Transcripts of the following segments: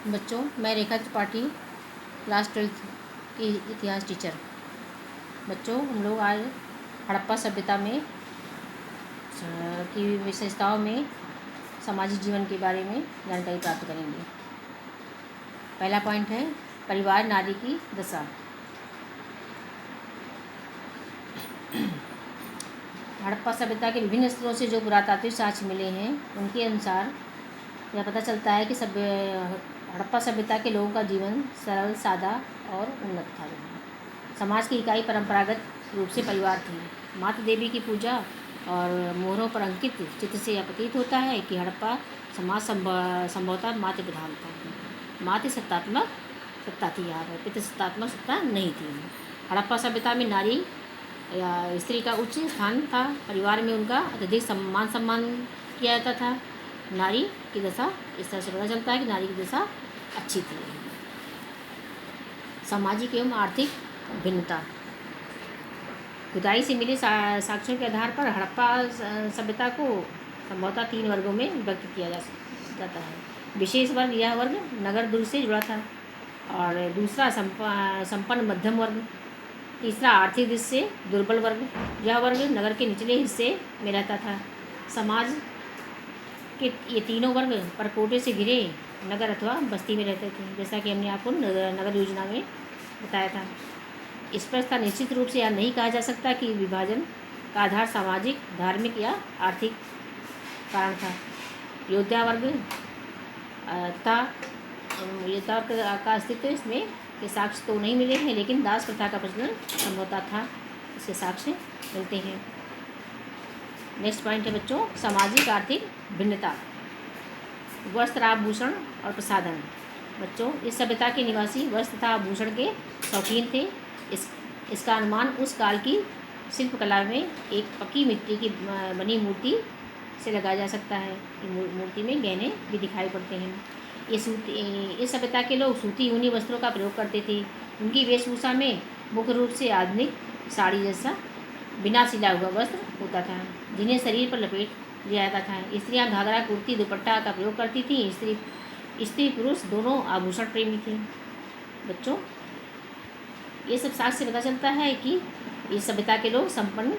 बच्चों, मैं रेखा Tripathi, class 12th की इतिहास टीचर। बच्चों, हम लोग आज हड़प्पा सभ्यता में की विशेषताओं में सामाजिक जीवन के बारे में जानकारी प्राप्त करेंगे। पहला पॉइंट है परिवार नारी की दशा। हड़प्पा सभ्यता के विभिन्न स्तरों से जो पुरातात्विक साक्ष्य मिले हैं उनके अनुसार यह पता चलता है कि हड़प्पा सभ्यता के लोगों का जीवन सरल, सादा और उन्नत था। समाज की इकाई परंपरागत रूप से परिवार थी। मातृ देवी की पूजा और मोहरों पर अंकित चित्र से यह प्रतीत होता है कि हड़प्पा समाज संभवतः मातृ प्रधान था। मातृ सत्तात्मक सत्ता थी, यहाँ पर पितृ सत्तात्मक सत्ता नहीं थी। हड़प्पा सभ्यता में नारी या स्त्री का उच्च स्थान था। परिवार में उनका अत्यधिक सम्मान किया जाता था। नारी की दशा इस तरह से पता चलता है कि नारी की दशा अच्छी थी। सामाजिक एवं आर्थिक भिन्नता। खुदाई से मिले साक्ष्यों के आधार पर हड़प्पा सभ्यता को संभवतः 3 वर्गों में विभक्त किया जाता है। विशेष वर्ग, यह वर्ग नगर दुर्ग से जुड़ा था, और दूसरा संपन्न मध्यम वर्ग, तीसरा आर्थिक दृष्टि से दुर्बल वर्ग, यह वर्ग नगर के निचले हिस्से में रहता था। समाज के ये तीनों वर्ग परकोटे से घिरे नगर अथवा बस्ती में रहते थे, जैसा कि हमने आपको नगर योजना में बताया था। इस पर था निश्चित रूप से यह नहीं कहा जा सकता कि विभाजन का आधार सामाजिक, धार्मिक या आर्थिक कारण था। योद्धा वर्ग का अस्तित्व इसमें के साक्ष्य तो नहीं मिले हैं, लेकिन दास प्रथा का प्रचलन संभवतः था, इसके साक्ष्य मिलते हैं। नेक्स्ट पॉइंट है बच्चों सामाजिक आर्थिक भिन्नता। वस्त्र, आभूषण और प्रसाधन। बच्चों, इस सभ्यता के निवासी वस्त्र तथा आभूषण के शौकीन थे। इसका अनुमान उस काल की शिल्पकला में एक पक्की मिट्टी की बनी मूर्ति से लगाया जा सकता है। मूर्ति में गहने भी दिखाई पड़ते हैं। इस सभ्यता के लोग सूती ऊनी वस्त्रों का प्रयोग करते थे। उनकी वेशभूषा में मुख्य रूप से आधुनिक साड़ी जैसा बिना सिला हुआ वस्त्र होता था, जिन्हें शरीर पर लपेट लिया जाता था। स्त्रियां घाघरा, कुर्ती, दुपट्टा का प्रयोग करती थीं। स्त्री पुरुष दोनों आभूषण प्रेमी थे। बच्चों, ये सब साक्ष्य से पता चलता है कि इस सभ्यता के लोग संपन्न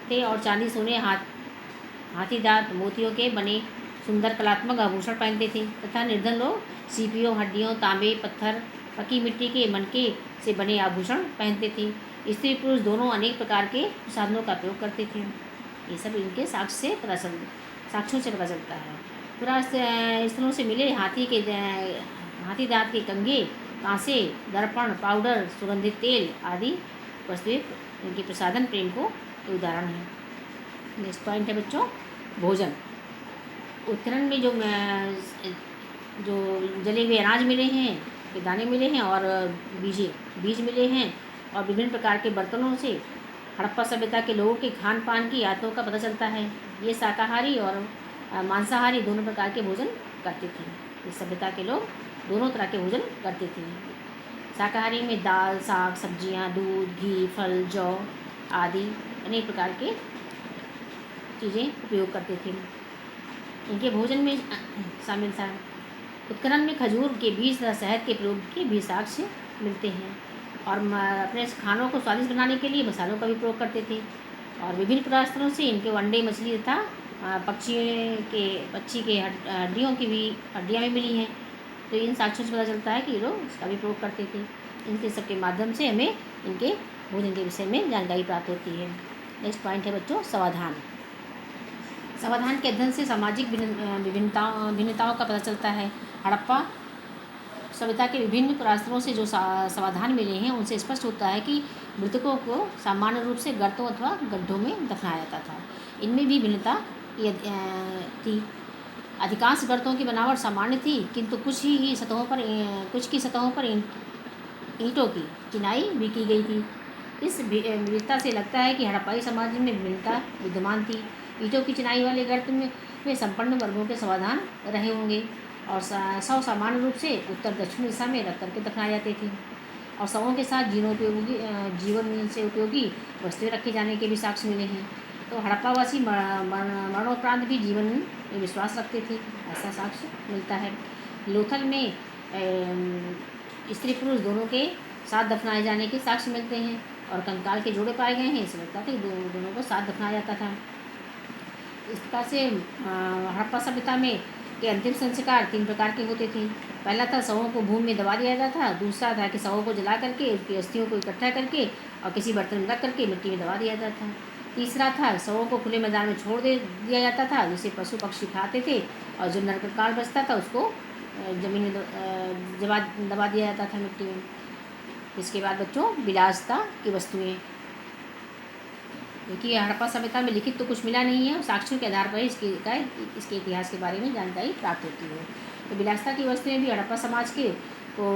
थे और चांदी, सोने, हाथी दांत, मोतियों के बने सुंदर कलात्मक आभूषण पहनते थे, तथा निर्धन लोग सीपियों, हड्डियों, तांबे, पत्थर, पकी मिट्टी के मनके से बने आभूषण पहनते थे। स्त्री पुरुष दोनों अनेक प्रकार के साधनों का प्रयोग करते थे। ये सब इनके साक्ष्यों से पता चलता है। पुरास्तरों से मिले हाथी दांत के कंघे, कांसे, दर्पण, पाउडर, सुगंधित तेल आदि वस्तुएं इनके प्रसाधन प्रेम को उदाहरण है। नेक्स्ट पॉइंट है बच्चों भोजन। उत्खनन में जो जले हुए अनाज मिले हैं, के दाने मिले हैं और बीज मिले हैं, और विभिन्न प्रकार के बर्तनों से हड़प्पा सभ्यता के लोगों के खान पान की आदतों का पता चलता है। ये शाकाहारी और मांसाहारी दोनों प्रकार के भोजन करते थे। इस सभ्यता के लोग दोनों तरह के भोजन करते थे। शाकाहारी में दाल, साग, सब्जियां, दूध, घी, फल, जौ आदि अनेक प्रकार के चीज़ें उपयोग करते थे। इनके भोजन में शामिल था। उत्खनन में खजूर के बीज तथा शहद के प्रयोग के भी साक्ष्य मिलते हैं, और अपने खानों को स्वादिष्ट बनाने के लिए मसालों का भी प्रयोग करते थे। और विभिन्न पुरास्तरों से इनके अंडे, मछली तथा पक्षी के हड्डियाँ भी मिली हैं। तो इन साक्ष्यों से पता चलता है कि ये लोग इसका भी प्रयोग करते थे। इनके सबके माध्यम से हमें इनके भोजन के विषय में जानकारी प्राप्त होती है। नेक्स्ट पॉइंट है बच्चों समाधान। समाधान के अध्ययन से सामाजिक भिन्नताओं का पता चलता है। हड़प्पा सभ्यता के विभिन्न पुरास्तरों से जो समाधान मिले हैं उनसे स्पष्ट होता है कि मृतकों को सामान्य रूप से गर्तों अथवा गड्ढों में दफनाया जाता था। इनमें भी भिन्नता थी। अधिकांश गर्तों की बनावट सामान्य थी, किंतु कुछ की सतहों पर ईंटों की चिनाई भी की गई थी। इस विविधता से लगता है कि हड़प्पाई समाज में विभिन्नता विद्यमान थी। ईंटों की चिनाई वाले गर्त में संपन्न वर्गों के समाधान रहे होंगे, और शव सामान्य रूप से उत्तर दक्षिण दिशा में रख करके दफनाए जाते थे, और शवों के साथ जीवन से उपयोगी वस्तुएं रखे जाने के भी साक्ष्य मिले हैं। तो हड़प्पावासी मरणोपरांत भी जीवन में विश्वास रखते थे, ऐसा साक्ष्य मिलता है। लोथल में स्त्री पुरुष दोनों के साथ दफनाए जाने के साक्ष्य मिलते हैं, और कंकाल के जोड़े पाए गए हैं, इससे लगता था कि दोनों को साथ दफनाया जाता था। इस प्रकार से हड़प्पा सभ्यता में के अंतिम संस्कार 3 प्रकार के होते थे। पहला था शवों को भूमि में दबा दिया जाता था। दूसरा था कि शवों को जला करके उसकी अस्थियों को इकट्ठा करके और किसी बर्तन में रख करके मिट्टी में दबा दिया जाता था। तीसरा था शवों को खुले मैदान में छोड़ दिया जाता था, जिसे पशु पक्षी खाते थे, और जो नरकंकाल बचता था उसको ज़मीन में दबा दिया जाता था मिट्टी में। इसके बाद बच्चों विलासिता की वस्तुएं, देखिए हड़प्पा सभ्यता में लिखित तो कुछ मिला नहीं है, साक्ष्यों के आधार पर इसके इतिहास के बारे में जानकारी प्राप्त होती है। तो विलासिता की वस्तुएं भी हड़प्पा समाज के को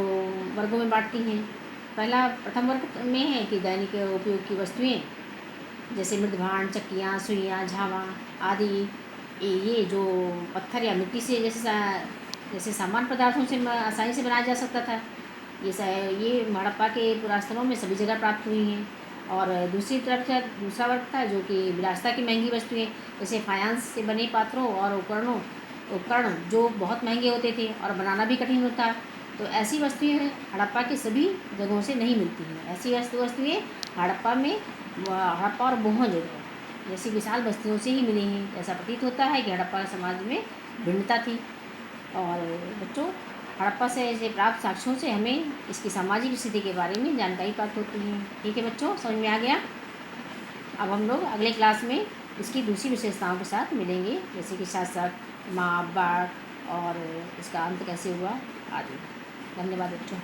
वर्गों में बांटती हैं। प्रथम वर्ग में है कि दैनिक उपयोग की वस्तुएं, जैसे मृदभांड, चक्कियाँ, सुइयाँ, झावा आदि, ये जो पत्थर या मिट्टी से जैसे सामान्य पदार्थों से आसानी से बनाया जा सकता था, ये हड़प्पा के पुरास्थलों में सभी जगह प्राप्त हुई हैं। और दूसरी तरफ दूसरा वर्ग था जो कि विलासिता की महंगी वस्तुएं, जैसे फायांस से बने पात्रों और उपकरण जो बहुत महंगे होते थे और बनाना भी कठिन होता। तो ऐसी वस्तुएं हड़प्पा के सभी जगहों से नहीं मिलती हैं। ऐसी वस्तुएं हड़प्पा और मोहनजोदड़ो जैसी विशाल बस्तियों से ही मिली हैं। ऐसा प्रतीत होता है कि हड़प्पा समाज में भिन्नता थी। और बच्चों हड़प्पा से प्राप्त साक्ष्यों से हमें इसकी सामाजिक स्थिति के बारे में जानकारी प्राप्त होती है। ठीक है बच्चों, समझ में आ गया। अब हम लोग अगले क्लास में इसकी दूसरी विशेषताओं के साथ मिलेंगे, जैसे कि शासक, माँ, बाढ़ और इसका अंत कैसे हुआ आदि। धन्यवाद बच्चों।